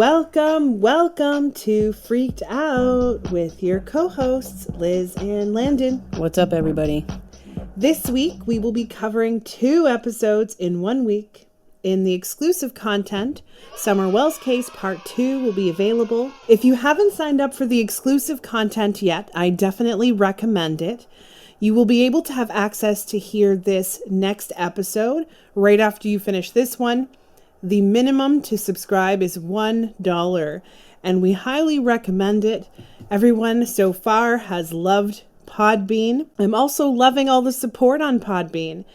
Welcome to Freaked Out with your co-hosts, Liz and Landon. What's up, everybody? This week, we will be covering 2 episodes in 1 week. In the exclusive content, Summer Wells Case Part 2 will be available. If you haven't signed up for the exclusive content yet, I definitely recommend it. You will be able to have access to hear this next episode right after you finish this one. The minimum to subscribe is $1, and we highly recommend it. Everyone so far has loved Podbean. I'm also loving all the support on Podbean.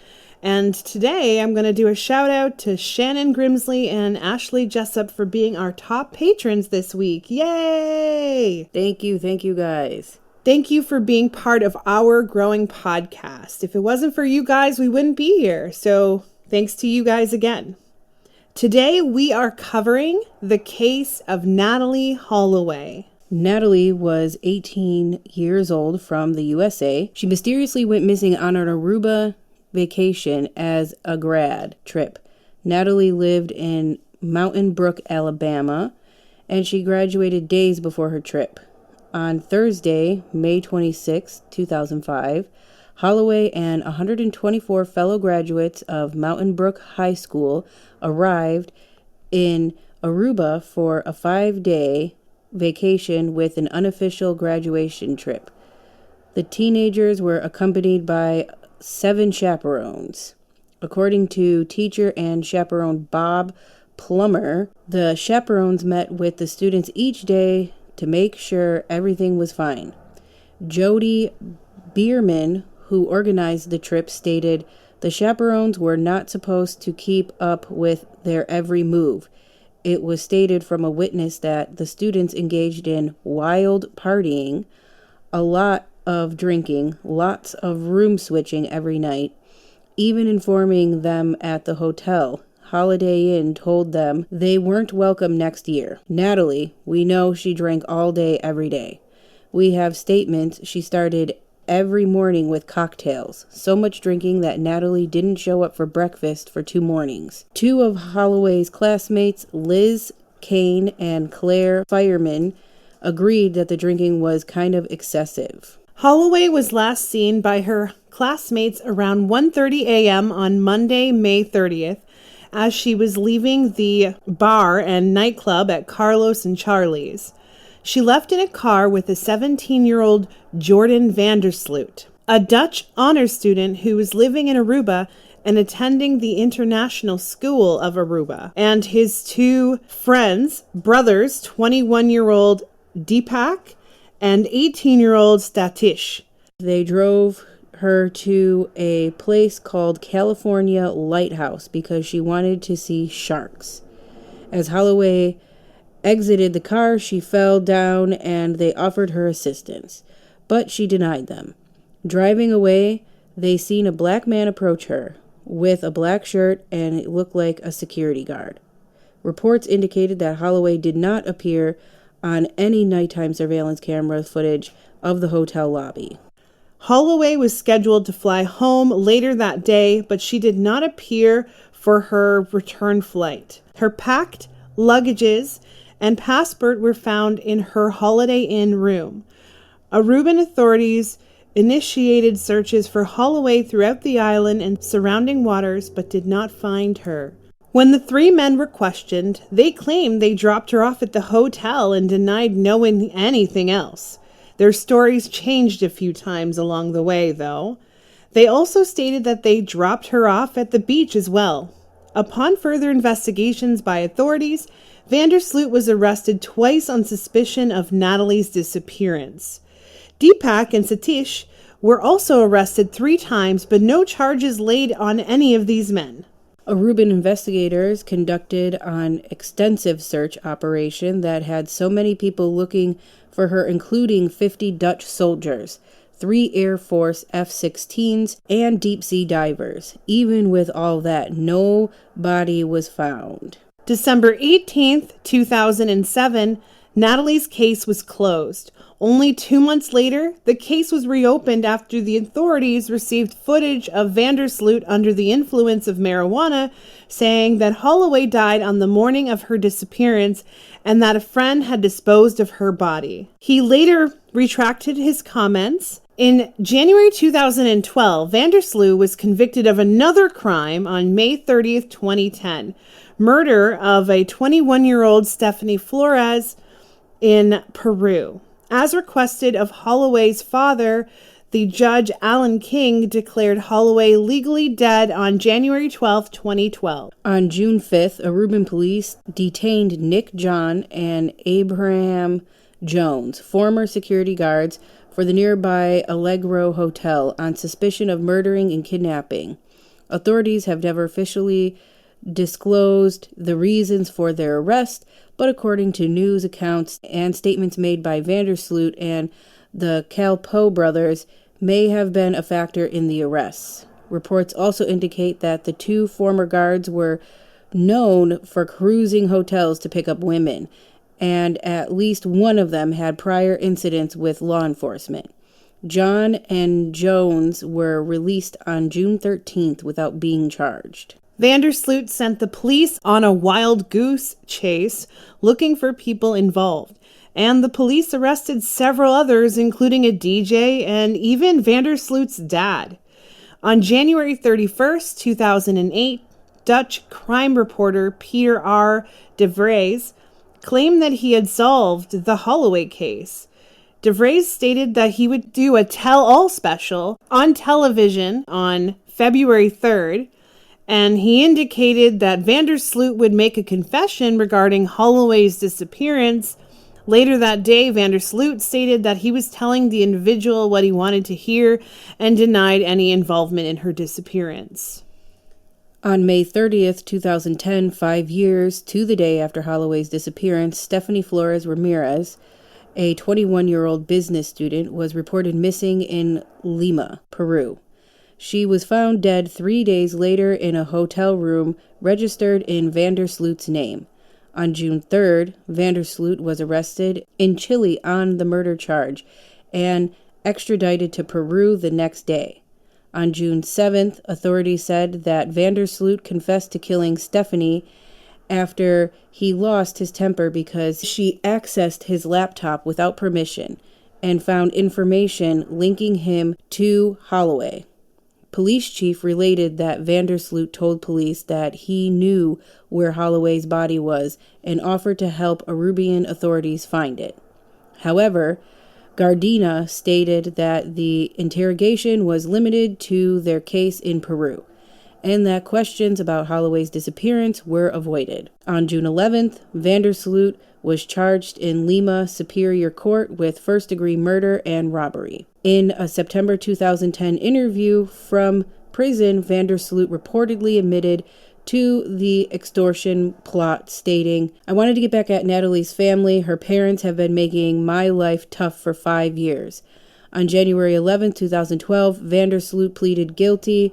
And today I'm going to do a shout out to Shannon Grimsley and Ashley Jessup for being our top patrons this week. Yay! Thank you guys. Thank you for being part of our growing podcast. If it wasn't for you guys, we wouldn't be here. So thanks to you guys again. Today, we are covering the case of Natalee Holloway. Natalee was 18 years old from the USA. She mysteriously went missing on an Aruba vacation as a grad trip. Natalee lived in Mountain Brook, Alabama, and she graduated days before her trip. On Thursday, May 26, 2005, Holloway and 124 fellow graduates of Mountain Brook High School arrived in Aruba for a 5-day vacation with an unofficial graduation trip. The teenagers were accompanied by 7 chaperones. According to teacher and chaperone Bob Plummer, the chaperones met with the students each day to make sure everything was fine. Jody Bierman, who organized the trip, stated the chaperones were not supposed to keep up with their every move. It was stated from a witness that the students engaged in wild partying, a lot of drinking, lots of room switching every night, even informing them at the hotel. Holiday Inn told them they weren't welcome next year. Natalee, we know she drank all day, every day. We have statements she started every morning with cocktails. So much drinking that Natalee didn't show up for breakfast for 2 mornings. 2 of Holloway's classmates, Liz Kane and Claire Fireman, agreed that the drinking was kind of excessive. Holloway was last seen by her classmates around 1:30 a.m. on Monday, May 30th, as she was leaving the bar and nightclub at Carlos and Charlie's. She left in a car with a 17-year-old Jordan Vandersloot, a Dutch honors student who was living in Aruba and attending the International School of Aruba, and his 2 brothers, 21-year-old Deepak and 18-year-old Statish. They drove her to a place called California Lighthouse because she wanted to see sharks. As Holloway exited the car, she fell down and they offered her assistance, but she denied them. Driving away, they seen a black man approach her with a black shirt and it looked like a security guard. Reports indicated that Holloway did not appear on any nighttime surveillance camera footage of the hotel lobby. Holloway was scheduled to fly home later that day, but she did not appear for her return flight. Her packed luggages and passport were found in her Holiday Inn room. Aruban authorities initiated searches for Holloway throughout the island and surrounding waters, but did not find her. When the 3 men were questioned, they claimed they dropped her off at the hotel and denied knowing anything else. Their stories changed a few times along the way, though. They also stated that they dropped her off at the beach as well. Upon further investigations by authorities, Vandersloot was arrested twice on suspicion of Natalee's disappearance. Deepak and Satish were also arrested 3 times, but no charges laid on any of these men. Aruban investigators conducted an extensive search operation that had so many people looking for her, including 50 Dutch soldiers, 3 Air Force F-16s, and deep-sea divers. Even with all that, no body was found. December 18th, 2007, Natalee's case was closed. Only 2 months later, the case was reopened after the authorities received footage of Vandersloot under the influence of marijuana, saying that Holloway died on the morning of her disappearance and that a friend had disposed of her body. He later retracted his comments. In January 2012, Vandersloot was convicted of another crime on May 30th, 2010, murder of a 21-year-old Stephanie Flores in Peru. As requested of Holloway's father, the judge Alan King declared Holloway legally dead on January 12, 2012. On June 5th, Aruban police detained Nick John and Abraham Jones, former security guards for the nearby Allegro Hotel, on suspicion of murdering and kidnapping. Authorities have never officially disclosed the reasons for their arrest, but according to news accounts and statements made by Vandersloot and the Calpo brothers, may have been a factor in the arrests. Reports also indicate that the two former guards were known for cruising hotels to pick up women, and at least one of them had prior incidents with law enforcement. John and Jones were released on June 13th without being charged. Vandersloot sent the police on a wild goose chase looking for people involved, and the police arrested several others, including a DJ and even Vandersloot's dad. On January 31st, 2008, Dutch crime reporter Peter R. de Vries claimed that he had solved the Holloway case. De Vries stated that he would do a tell-all special on television on February 3rd, and he indicated that Vandersloot would make a confession regarding Holloway's disappearance. Later that day, Vandersloot stated that he was telling the individual what he wanted to hear and denied any involvement in her disappearance. On May 30th, 2010, 5 years to the day after Holloway's disappearance, Stephanie Flores Ramirez, a 21-year-old business student, was reported missing in Lima, Peru. She was found dead 3 days later in a hotel room registered in Vandersloot's name. On June 3rd, Vandersloot was arrested in Chile on the murder charge and extradited to Peru the next day. On June 7th, authorities said that Vandersloot confessed to killing Stephanie after he lost his temper because she accessed his laptop without permission and found information linking him to Holloway. Police chief related that Vandersloot told police that he knew where Holloway's body was and offered to help Aruban authorities find it. However, Gardena stated that the interrogation was limited to their case in Peru, and that questions about Holloway's disappearance were avoided. On June 11th, Vandersloot was charged in Lima Superior Court with first-degree murder and robbery. In a September 2010 interview from prison, Vandersloot reportedly admitted to the extortion plot, stating, "I wanted to get back at Natalee's family. Her parents have been making my life tough for 5 years." On January 11, 2012, Vandersloot pleaded guilty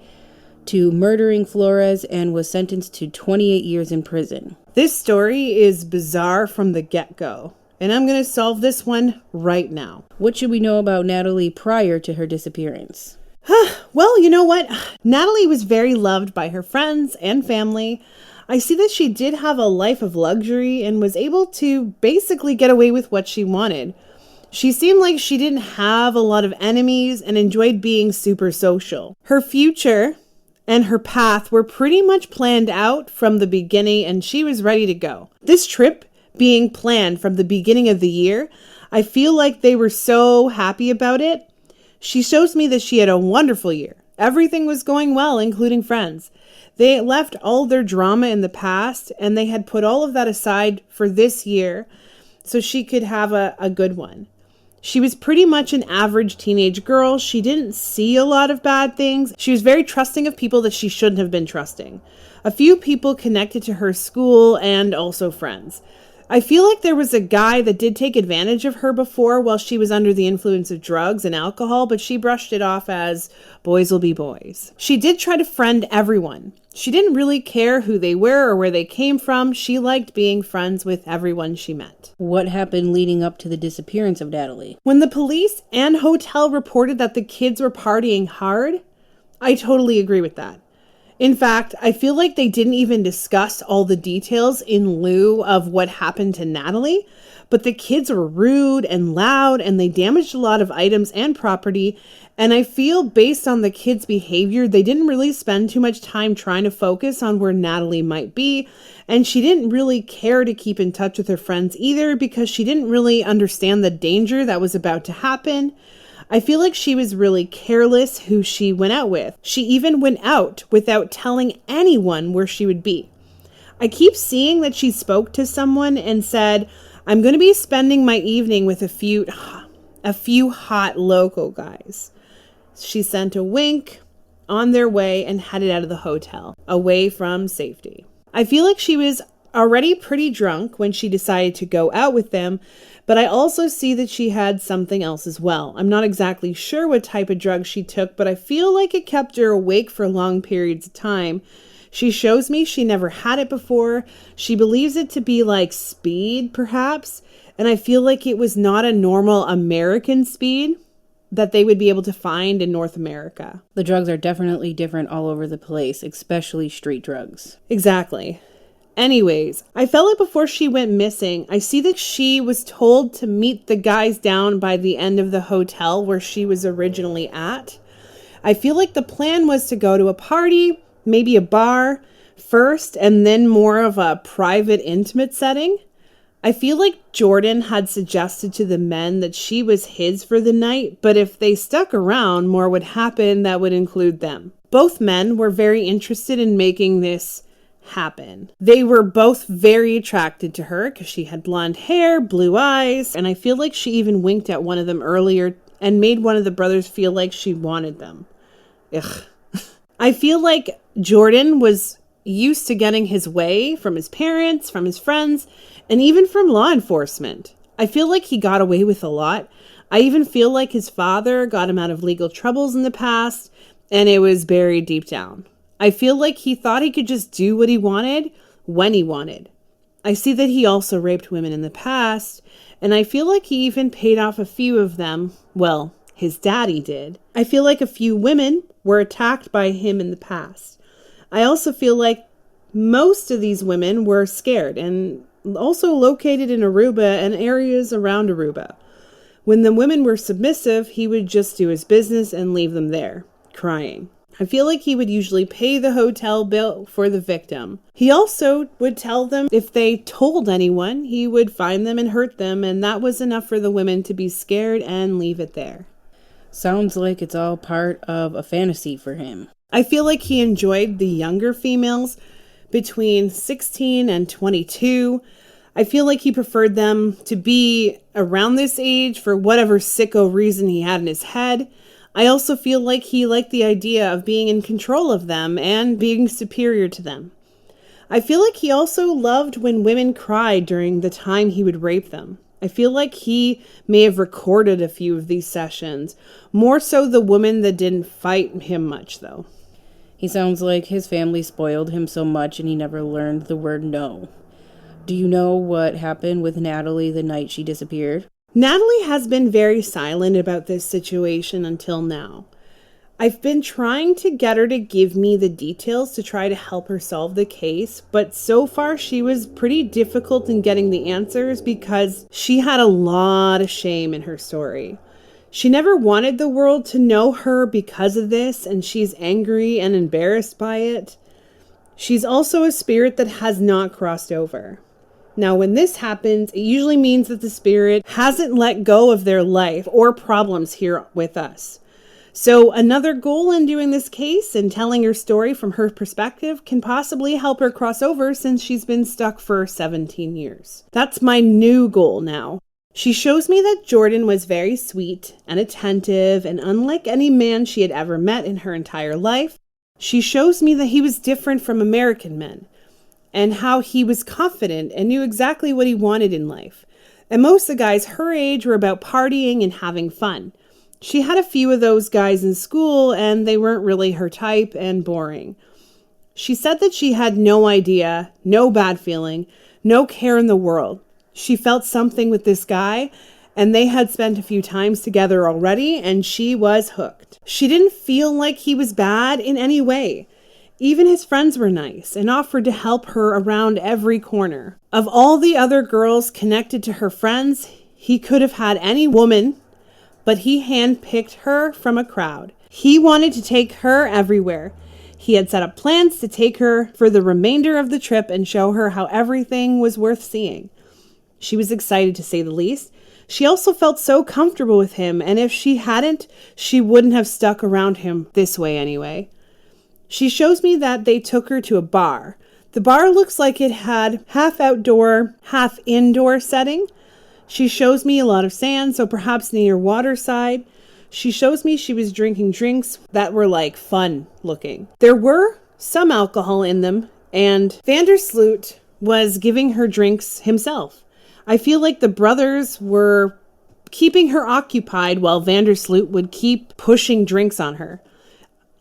to murdering Flores and was sentenced to 28 years in prison. This story is bizarre from the get-go, and I'm going to solve this one right now. What should we know about Natalee prior to her disappearance? Well, you know what? Natalee was very loved by her friends and family. I see that she did have a life of luxury and was able to basically get away with what she wanted. She seemed like she didn't have a lot of enemies and enjoyed being super social. Her future and her path were pretty much planned out from the beginning, and she was ready to go. This trip being planned from the beginning of the year, I feel like they were so happy about it. She shows me that she had a wonderful year. Everything was going well, including friends. They left all their drama in the past, and they had put all of that aside for this year so she could have a good one. She was pretty much an average teenage girl. She didn't see a lot of bad things. She was very trusting of people that she shouldn't have been trusting. A few people connected to her school and also friends. I feel like there was a guy that did take advantage of her before while she was under the influence of drugs and alcohol, but she brushed it off as boys will be boys. She did try to friend everyone. She didn't really care who they were or where they came from. She liked being friends with everyone she met. What happened leading up to the disappearance of Natalee? When the police and hotel reported that the kids were partying hard, I totally agree with that. In fact, I feel like they didn't even discuss all the details in lieu of what happened to Natalee, but the kids were rude and loud and they damaged a lot of items and property. And I feel based on the kids' behavior, they didn't really spend too much time trying to focus on where Natalee might be. And she didn't really care to keep in touch with her friends either because she didn't really understand the danger that was about to happen. I feel like she was really careless who she went out with. She even went out without telling anyone where she would be. I keep seeing that she spoke to someone and said, I'm going to be spending my evening with a few hot local guys. She sent a wink on their way and headed out of the hotel, away from safety. I feel like she was already pretty drunk when she decided to go out with them, but I also see that she had something else as well. I'm not exactly sure what type of drug she took, but I feel like it kept her awake for long periods of time. She shows me she never had it before. She believes it to be like speed, perhaps, and I feel like it was not a normal American speed that they would be able to find in North America. The drugs are definitely different all over the place, especially street drugs. Exactly. Anyways, I felt like before she went missing, I see that she was told to meet the guys down by the end of the hotel where she was originally at. I feel like the plan was to go to a party, maybe a bar first, and then more of a private, intimate setting. I feel like Jordan had suggested to the men that she was his for the night, but if they stuck around, more would happen that would include them. Both men were very interested in making this happen. They were both very attracted to her because she had blonde hair, blue eyes, and I feel like she even winked at one of them earlier and made one of the brothers feel like she wanted them. Ugh. I feel like Jordan was used to getting his way from his parents, from his friends, and even from law enforcement. I feel like he got away with a lot. I even feel like his father got him out of legal troubles in the past, and it was buried deep down. I feel like he thought he could just do what he wanted when he wanted. I see that he also raped women in the past, and I feel like he even paid off a few of them. Well, his daddy did. I feel like a few women were attacked by him in the past. I also feel like most of these women were scared and also located in Aruba and areas around Aruba. When the women were submissive, he would just do his business and leave them there, crying. I feel like he would usually pay the hotel bill for the victim. He also would tell them if they told anyone, he would find them and hurt them, and that was enough for the women to be scared and leave it there. Sounds like it's all part of a fantasy for him. I feel like he enjoyed the younger females between 16 and 22. I feel like he preferred them to be around this age for whatever sicko reason he had in his head. I also feel like he liked the idea of being in control of them and being superior to them. I feel like he also loved when women cried during the time he would rape them. I feel like he may have recorded a few of these sessions, more so the women that didn't fight him much though. He sounds like his family spoiled him so much and he never learned the word no. Do you know what happened with Natalee the night she disappeared? Natalee has been very silent about this situation until now. I've been trying to get her to give me the details to try to help her solve the case, but so far she was pretty difficult in getting the answers because she had a lot of shame in her story. She never wanted the world to know her because of this, and she's angry and embarrassed by it. She's also a spirit that has not crossed over. Now, when this happens, it usually means that the spirit hasn't let go of their life or problems here with us. So another goal in doing this case and telling her story from her perspective can possibly help her cross over since she's been stuck for 17 years. That's my new goal now. She shows me that Jordan was very sweet and attentive and unlike any man she had ever met in her entire life. She shows me that he was different from American men. and how he was confident and knew exactly what he wanted in life. And most of the guys her age were about partying and having fun. She had a few of those guys in school, and they weren't really her type and boring. She said that she had no idea, no bad feeling, no care in the world. She felt something with this guy, and they had spent a few times together already, and she was hooked. She didn't feel like he was bad in any way. Even his friends were nice and offered to help her around every corner. Of all the other girls connected to her friends, he could have had any woman, but he handpicked her from a crowd. He wanted to take her everywhere. He had set up plans to take her for the remainder of the trip and show her how everything was worth seeing. She was excited, to say the least. She also felt so comfortable with him, and if she hadn't, she wouldn't have stuck around him this way anyway. She shows me that they took her to a bar. The bar looks like it had half outdoor, half indoor setting. She shows me a lot of sand, so perhaps near waterside. She shows me she was drinking drinks that were like fun looking. There were some alcohol in them, and Vandersloot was giving her drinks himself. I feel like the brothers were keeping her occupied while Vandersloot would keep pushing drinks on her.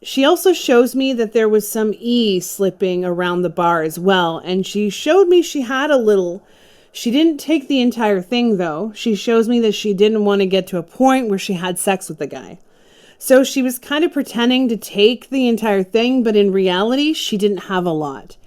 She also shows me that there was some slipping around the bar as well, and she showed me she had a little. She didn't take the entire thing, though. She shows me that she didn't want to get to a point where she had sex with the guy. So she was kind of pretending to take the entire thing, but in reality, she didn't have a lot.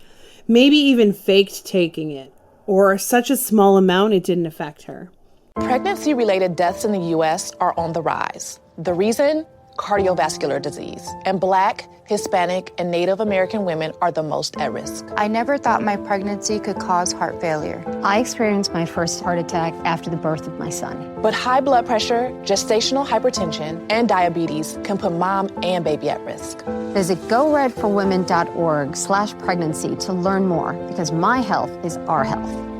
Maybe even faked taking it, or such a small amount it didn't affect her. Pregnancy-related deaths in the U.S. are on the rise. The reason? Cardiovascular disease. And Black, Hispanic, and Native American women are the most at risk. I never thought my pregnancy could cause heart failure. I experienced my first heart attack after the birth of my son. But high blood pressure, gestational hypertension, and diabetes can put mom and baby at risk. Visit goredforwomen.org/pregnancy to learn more, because my health is our health.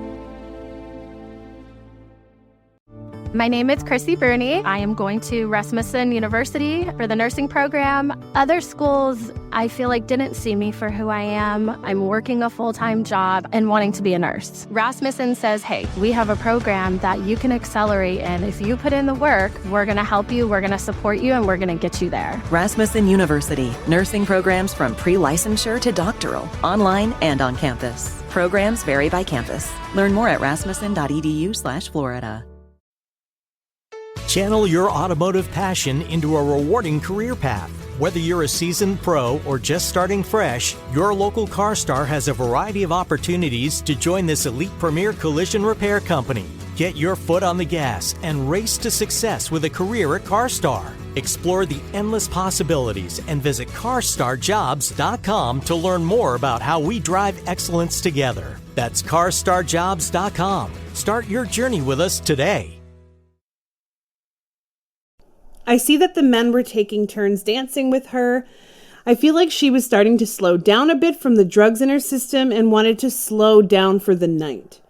My name is Chrissy Bruni. I am going to Rasmussen University for the nursing program. Other schools, I feel like, didn't see me for who I am. I'm working a full-time job and wanting to be a nurse. Rasmussen says, hey, we have a program that you can accelerate, and if you put in the work, we're going to help you, we're going to support you, and we're going to get you there. Rasmussen University. Nursing programs from pre-licensure to doctoral, online and on campus. Programs vary by campus. Learn more at rasmussen.edu/Florida. Channel your automotive passion into a rewarding career path. Whether you're a seasoned pro or just starting fresh, your local CarStar has a variety of opportunities to join this elite premier collision repair company. Get your foot on the gas and race to success with a career at CarStar. Explore the endless possibilities and visit carstarjobs.com to learn more about how we drive excellence together. That's carstarjobs.com. Start your journey with us today. I see that the men were taking turns dancing with her. I feel like she was starting to slow down a bit from the drugs in her system and wanted to slow down for the night.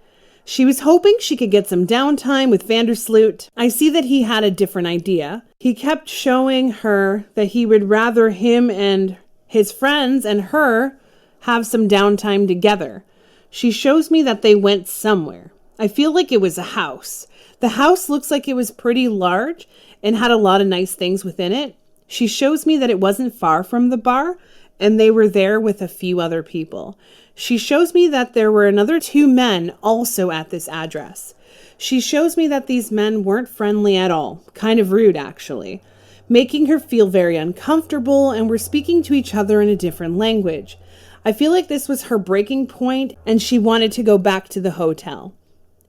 She was hoping she could get some downtime with Vandersloot. I see that he had a different idea. He kept showing her that he would rather him and his friends and her have some downtime together. She shows me that they went somewhere. I feel like it was a house. The house looks like it was pretty large and had a lot of nice things within it. She shows me that it wasn't far from the bar, and they were there with a few other people. She shows me that there were another 2 men also at this address. She shows me that these men weren't friendly at all, kind of rude actually, making her feel very uncomfortable, and were speaking to each other in a different language. I feel like this was her breaking point, and she wanted to go back to the hotel.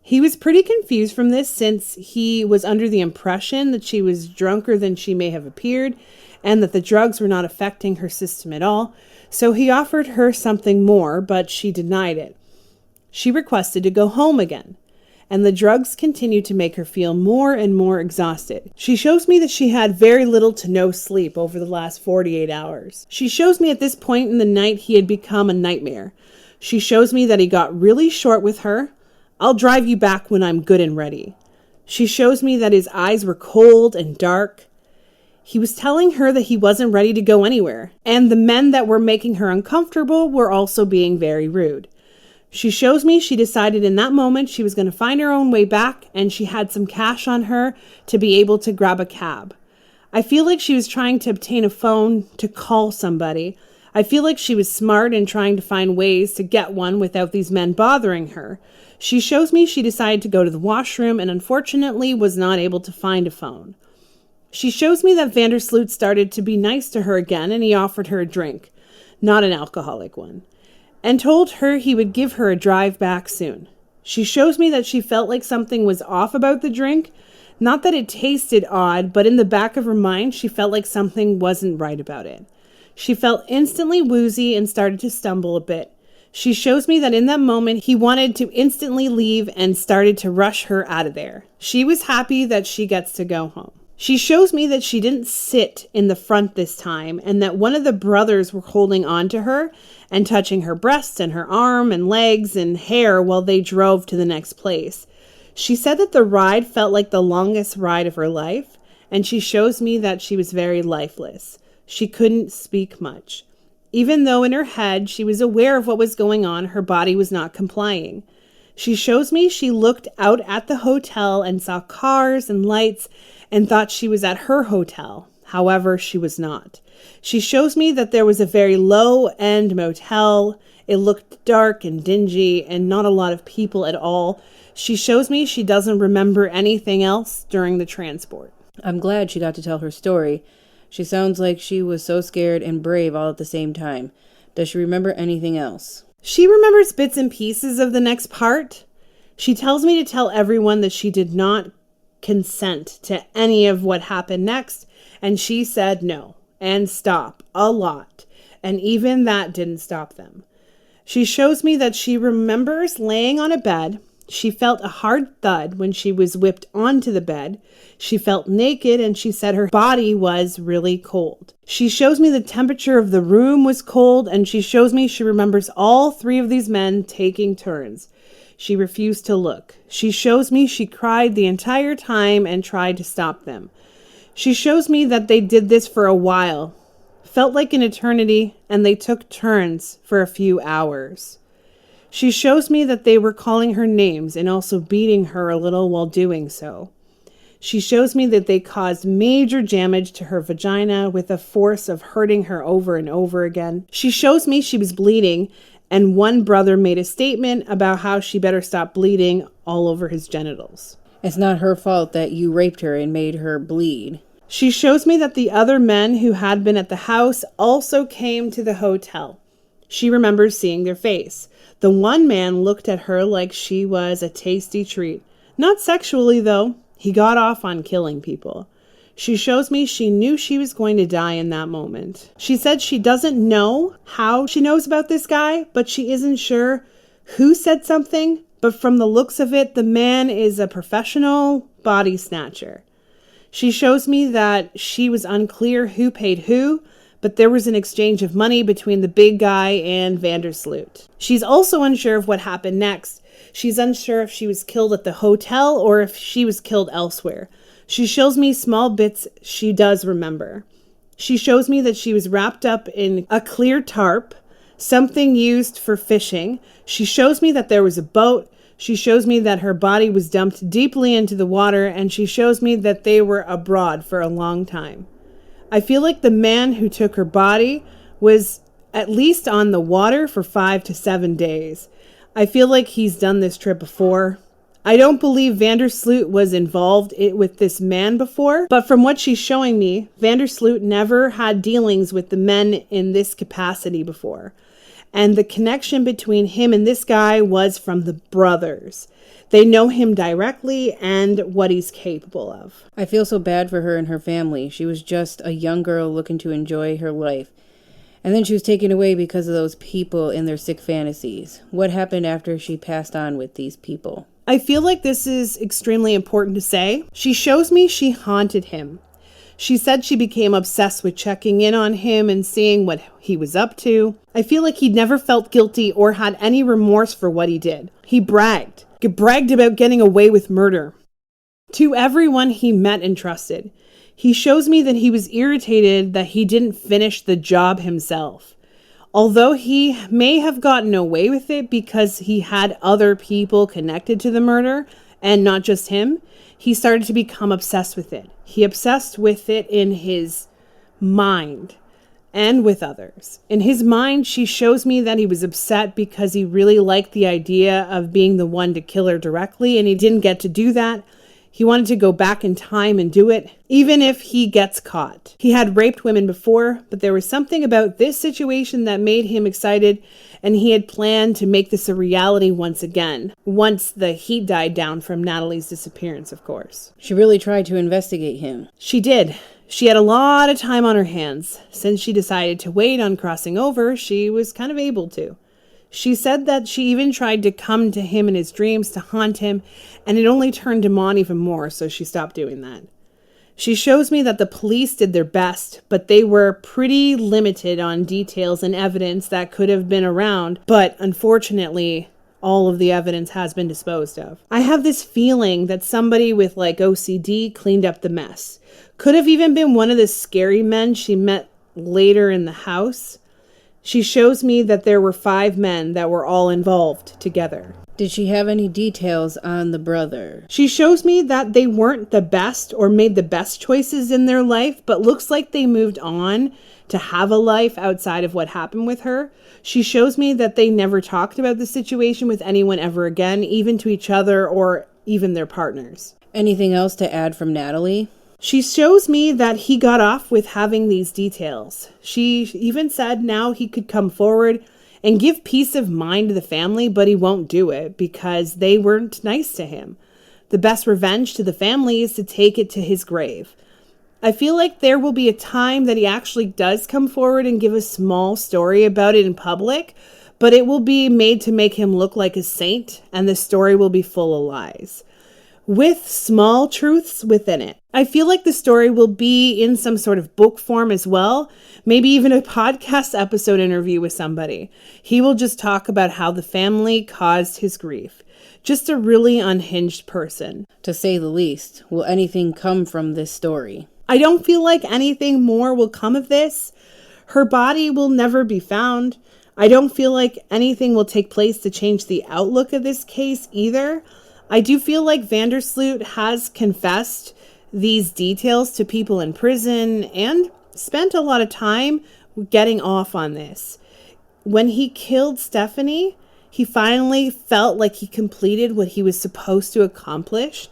He was pretty confused from this, since he was under the impression that she was drunker than she may have appeared and that the drugs were not affecting her system at all. So he offered her something more, but she denied it. She requested to go home again, and the drugs continued to make her feel more and more exhausted. She shows me that she had very little to no sleep over the last 48 hours. She shows me at this point in the night he had become a nightmare. She shows me that he got really short with her. I'll drive you back when I'm good and ready. She shows me that his eyes were cold and dark. He was telling her that he wasn't ready to go anywhere, and the men that were making her uncomfortable were also being very rude. She shows me she decided in that moment she was going to find her own way back, and she had some cash on her to be able to grab a cab. I feel like she was trying to obtain a phone to call somebody. I feel like she was smart in trying to find ways to get one without these men bothering her. She shows me she decided to go to the washroom and unfortunately was not able to find a phone. She shows me that Vandersloot started to be nice to her again, and he offered her a drink, not an alcoholic one, and told her he would give her a drive back soon. She shows me that she felt like something was off about the drink. Not that it tasted odd, but in the back of her mind, she felt like something wasn't right about it. She felt instantly woozy and started to stumble a bit. She shows me that in that moment, he wanted to instantly leave and started to rush her out of there. She was happy that she gets to go home. She shows me that she didn't sit in the front this time and that one of the brothers were holding on to her and touching her breasts and her arm and legs and hair while they drove to the next place. She said that the ride felt like the longest ride of her life, and she shows me that she was very lifeless. She couldn't speak much. Even though in her head she was aware of what was going on, her body was not complying. She shows me she looked out at the hotel and saw cars and lights and thought she was at her hotel. However, she was not. She shows me that there was a very low-end motel. It looked dark and dingy and not a lot of people at all. She shows me she doesn't remember anything else during the transport. I'm glad she got to tell her story. She sounds like she was so scared and brave all at the same time. Does she remember anything else? She remembers bits and pieces of the next part. She tells me to tell everyone that she did not consent to any of what happened next, and she said no and stop a lot, and even that didn't stop them. She shows me that she remembers laying on a bed. She felt a hard thud when she was whipped onto the bed. She felt naked, and she said her body was really cold. She shows me the temperature of the room was cold, and she shows me she remembers all three of these men taking turns. She refused to look. She shows me she cried the entire time and tried to stop them. She shows me that they did this for a while. Felt like an eternity, and they took turns for a few hours. She shows me that they were calling her names and also beating her a little while doing so. She shows me that they caused major damage to her vagina with a force of hurting her over and over again. She shows me she was bleeding, and one brother made a statement about how she better stop bleeding all over his genitals. It's not her fault that you raped her and made her bleed. She shows me that the other men who had been at the house also came to the hotel. She remembers seeing their face. The one man looked at her like she was a tasty treat. Not sexually, though. He got off on killing people. She shows me she knew she was going to die in that moment. She said she doesn't know how she knows about this guy, but she isn't sure who said something. But from the looks of it, the man is a professional body snatcher. She shows me that she was unclear who paid who, but there was an exchange of money between the big guy and Vandersloot. She's also unsure of what happened next. She's unsure if she was killed at the hotel or if she was killed elsewhere. She shows me small bits she does remember. She shows me that she was wrapped up in a clear tarp, something used for fishing. She shows me that there was a boat. She shows me that her body was dumped deeply into the water, and she shows me that they were abroad for a long time. I feel like the man who took her body was at least on the water for 5 to 7 days. I feel like he's done this trip before. I don't believe Vandersloot was involved with this man before, but from what she's showing me, Vandersloot never had dealings with the men in this capacity before. And the connection between him and this guy was from the brothers. They know him directly and what he's capable of. I feel so bad for her and her family. She was just a young girl looking to enjoy her life. And then she was taken away because of those people and their sick fantasies. What happened after she passed on with these people? I feel like this is extremely important to say. She shows me she haunted him. She said she became obsessed with checking in on him and seeing what he was up to. I feel like he'd never felt guilty or had any remorse for what he did. He bragged about getting away with murder to everyone he met and trusted. He shows me that he was irritated that he didn't finish the job himself. Although he may have gotten away with it because he had other people connected to the murder and not just him, he started to become obsessed with it. He obsessed with it in his mind and with others. In his mind, she shows me that he was upset because he really liked the idea of being the one to kill her directly, and he didn't get to do that. He wanted to go back in time and do it, even if he gets caught. He had raped women before, but there was something about this situation that made him excited, and he had planned to make this a reality once again, once the heat died down from Natalee's disappearance, of course. She really tried to investigate him. She did. She had a lot of time on her hands. Since she decided to wait on crossing over, she was kind of able to. She said that she even tried to come to him in his dreams to haunt him, and it only turned him on even more, so she stopped doing that. She shows me that the police did their best, but they were pretty limited on details and evidence that could have been around, but unfortunately, all of the evidence has been disposed of. I have this feeling that somebody with like OCD cleaned up the mess. Could have even been one of the scary men she met later in the house. She shows me that there were 5 men that were all involved together. Did she have any details on the brother? She shows me that they weren't the best or made the best choices in their life, but looks like they moved on to have a life outside of what happened with her. She shows me that they never talked about the situation with anyone ever again, even to each other or even their partners. Anything else to add from Natalee? She shows me that he got off with having these details. She even said now he could come forward and give peace of mind to the family, but he won't do it because they weren't nice to him. The best revenge to the family is to take it to his grave. I feel like there will be a time that he actually does come forward and give a small story about it in public, but it will be made to make him look like a saint, and the story will be full of lies, with small truths within it. I feel like the story will be in some sort of book form as well, maybe even a podcast episode interview with somebody. He will just talk about how the family caused his grief. Just a really unhinged person. To say the least. Will anything come from this story? I don't feel like anything more will come of this. Her body will never be found. I don't feel like anything will take place to change the outlook of this case either. I do feel like Vandersloot has confessed these details to people in prison and spent a lot of time getting off on this. When he killed Stephanie, he finally felt like he completed what he was supposed to accomplish.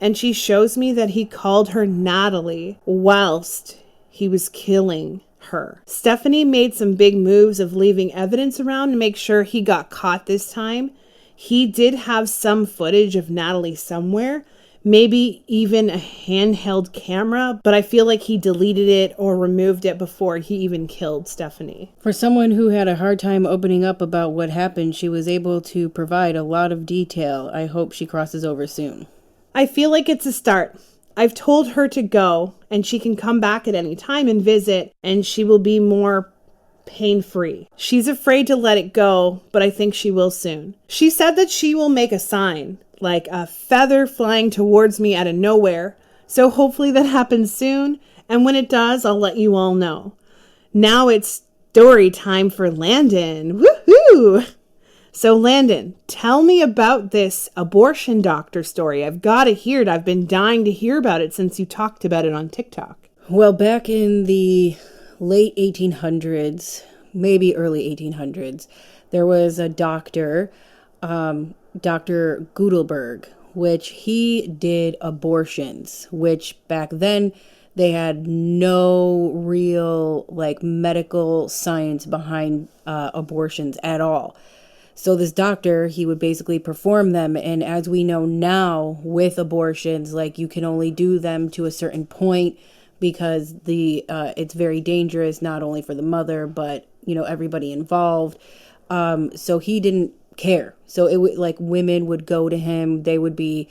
And she shows me that he called her Natalee whilst he was killing her. Stephanie made some big moves of leaving evidence around to make sure he got caught this time. He did have some footage of Natalee somewhere, maybe even a handheld camera, but I feel like he deleted it or removed it before he even killed Stephanie. For someone who had a hard time opening up about what happened, she was able to provide a lot of detail. I hope she crosses over soon. I feel like it's a start. I've told her to go, and she can come back at any time and visit, and she will be more pain-free. She's afraid to let it go, but I think she will soon. She said that she will make a sign, like a feather flying towards me out of nowhere. So hopefully that happens soon, and when it does, I'll let you all know. Now it's story time for Landon. Woohoo! So Landon, tell me about this abortion doctor story. I've got to hear it. I've been dying to hear about it since you talked about it on TikTok. Well, back in the late 1800s, maybe early 1800s, there was a doctor, Dr. Gutelberg, which he did abortions, which back then they had no real medical science behind abortions at all. So this doctor, he would basically perform them. And as we know now with abortions, you can only do them to a certain point because it's very dangerous, not only for the mother, but, everybody involved. So he didn't care. So it would women would go to him. They would be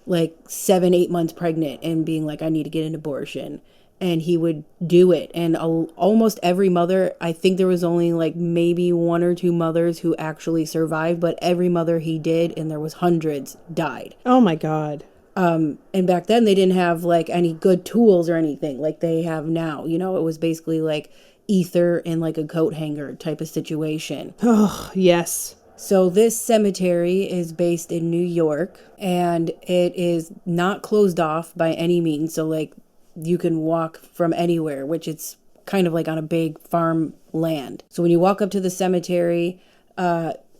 7-8 months pregnant and being I need to get an abortion. And he would do it. And almost every mother, I think there was only maybe 1 or 2 mothers who actually survived, but every mother he did, and there was hundreds, died. Oh my God. And back then they didn't have any good tools or anything like they have now. It was basically ether in like a coat hanger type of situation. Oh, yes. So this cemetery is based in New York, and it is not closed off by any means. So like you can walk from anywhere, which it's kind of like on a big farm land. So when you walk up to the cemetery,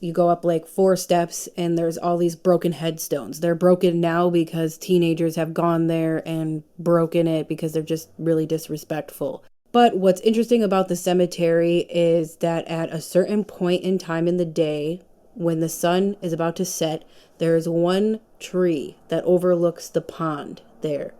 you go up like 4 steps and there's all these broken headstones. They're broken now because teenagers have gone there and broken it because they're just really disrespectful. But what's interesting about the cemetery is that at a certain point in time in the day, when the sun is about to set, there is one tree that overlooks the pond there.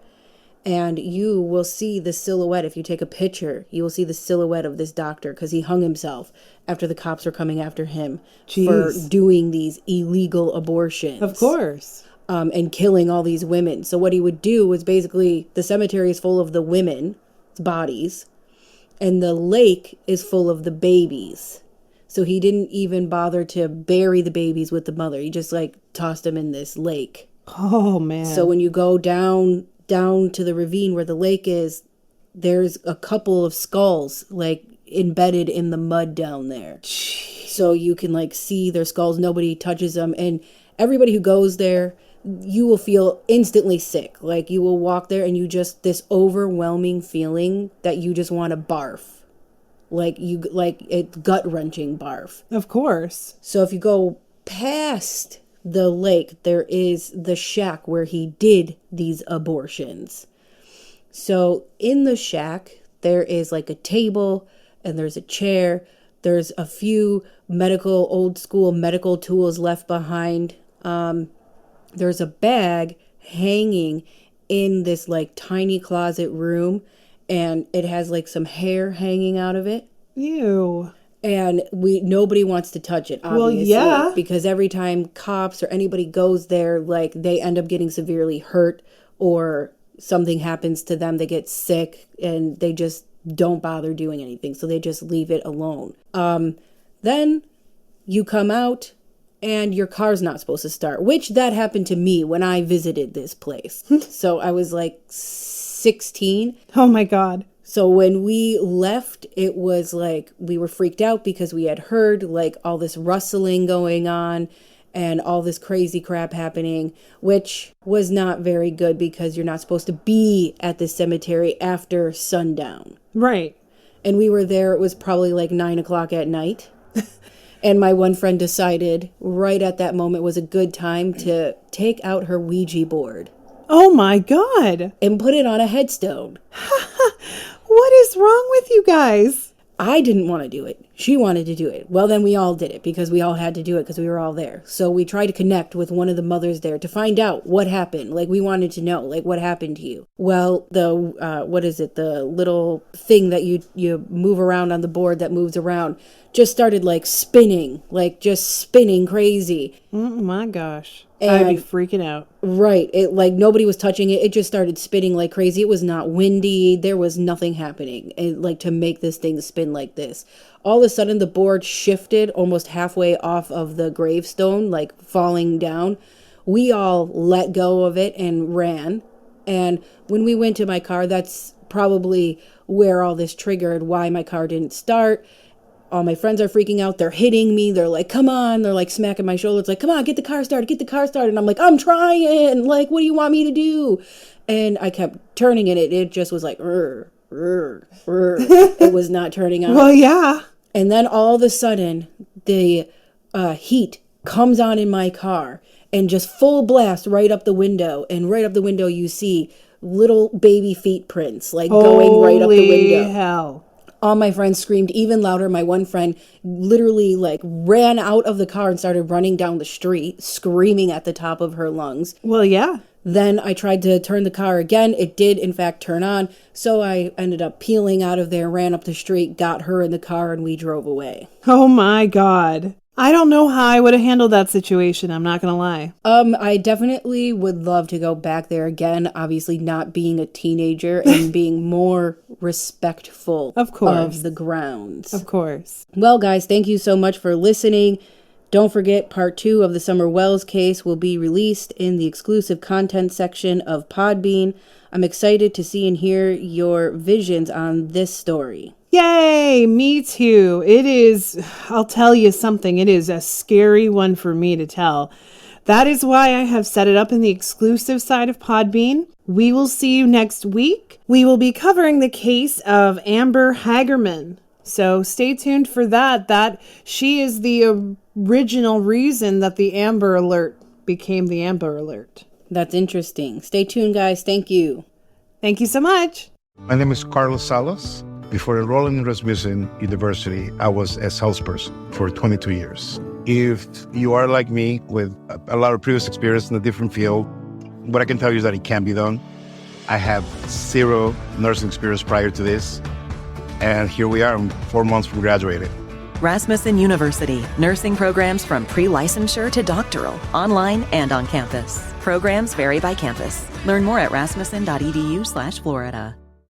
And you will see the silhouette. If you take a picture, you will see the silhouette of this doctor because he hung himself after the cops were coming after him for doing these illegal abortions. Of course. And killing all these women. So what he would do was basically, the cemetery is full of the women's bodies, and the lake is full of the babies. So he didn't even bother to bury the babies with the mother. He just like tossed them in this lake. Oh, man. So when you go down to the ravine where the lake is, there's a couple of skulls like embedded in the mud down there. Jeez. So you can like see their skulls. Nobody touches them. And everybody who goes there, you will feel instantly sick. Like you will walk there and you just, this overwhelming feeling that you just want to barf. Like it's gut-wrenching barf. Of course. So if you go past the lake, there is the shack where he did these abortions. So in the shack, there is like a table and there's a chair. There's a few old school medical tools left behind. There's a bag hanging in this like tiny closet room, and it has like some hair hanging out of it. Ew. And nobody wants to touch it, obviously. Well, yeah. Because every time cops or anybody goes there, like they end up getting severely hurt or something happens to them. They get sick and they just don't bother doing anything. So they just leave it alone. Then you come out and your car's not supposed to start, which that happened to me when I visited this place. So I was like 16. Oh my God. So when we left, it was like we were freaked out because we had heard like all this rustling going on and all this crazy crap happening, which was not very good because you're not supposed to be at the cemetery after sundown. Right. And we were there, it was probably like 9 o'clock at night. And my one friend decided right at that moment was a good time to take out her Ouija board. Oh my God. And put it on a headstone. What is wrong with you guys? I didn't want to do it. She wanted to do it. Well, then we all did it because we all had to do it because we were all there. So we tried to connect with one of the mothers there to find out what happened. Like we wanted to know, like what happened to you. Well, the the little thing that you move around on the board that moves around just started like spinning crazy. Oh my gosh. And I'd be freaking out. Right. It like nobody was touching it. It just started spinning like crazy. It was not windy. There was nothing happening like to make this thing spin like this. All of a sudden the board shifted almost halfway off of the gravestone, like falling down. We all let go of it and ran. And when we went to my car, that's probably where all this triggered, why my car didn't start. All my friends are freaking out. They're hitting me. They're like, come on. They're like smacking my shoulder. It's like, come on, get the car started. And I'm like, I'm trying. Like, what do you want me to do? And I kept turning and it just was like, It was not turning on. Well, yeah. And then all of a sudden, the heat comes on in my car and just full blast right up the window. And right up the window, you see little baby feet prints like going right up the window. Holy hell. All my friends screamed even louder. My one friend literally like ran out of the car and started running down the street, screaming at the top of her lungs. Well, yeah. Then I tried to turn the car again. It did, in fact, turn on. So I ended up peeling out of there, ran up the street, got her in the car, and we drove away. Oh, my God. I don't know how I would have handled that situation. I'm not going to lie. I definitely would love to go back there again. Obviously not being a teenager and being more respectful of the grounds. Of course. Well, guys, thank you so much for listening. Don't forget, part 2 of the Summer Wells case will be released in the exclusive content section of Podbean. I'm excited to see and hear your visions on this story. Yay, me too. It is, I'll tell you something, it is a scary one for me to tell. That is why I have set it up in the exclusive side of Podbean. We will see you next week. We will be covering the case of Amber Hagerman. So stay tuned for that. That she is the original reason that the Amber Alert became the Amber Alert. That's interesting. Stay tuned, guys. Thank you. Thank you so much. My name is Carlos Salas. Before enrolling in Rasmussen University, I was a salesperson for 22 years. If you are like me with a lot of previous experience in a different field, what I can tell you is that it can be done. I have 0 nursing experience prior to this, and here we are, 4 months from graduating. Rasmussen University, nursing programs from pre-licensure to doctoral, online and on campus. Programs vary by campus. Learn more at rasmussen.edu/Florida.